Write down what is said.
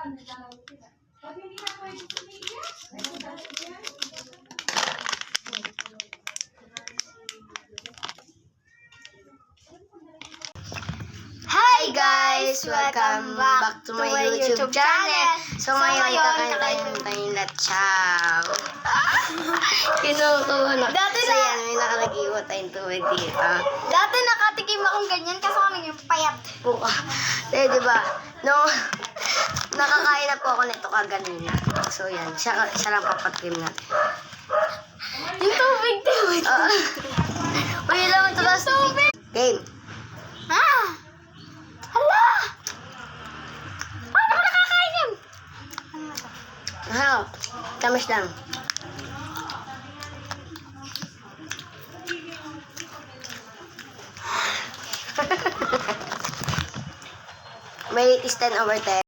Hi guys! Welcome back to my YouTube channel. So ngayon, kakain tayo na chow. Kinukuha na. Dati so yan, may nakalagiwa tayong tubig dito. Dati nakatikim akong ganyan kaso kami yung payat. Buka. Diba? No, nakakain na po ako nito kaganina. So yan, siya lang papatikim natin. Yung tubig. Uy, lang ito last game. Ah! Hala! Paano ko nakakain yun? Ano? Tamis lang. May it is 10/10.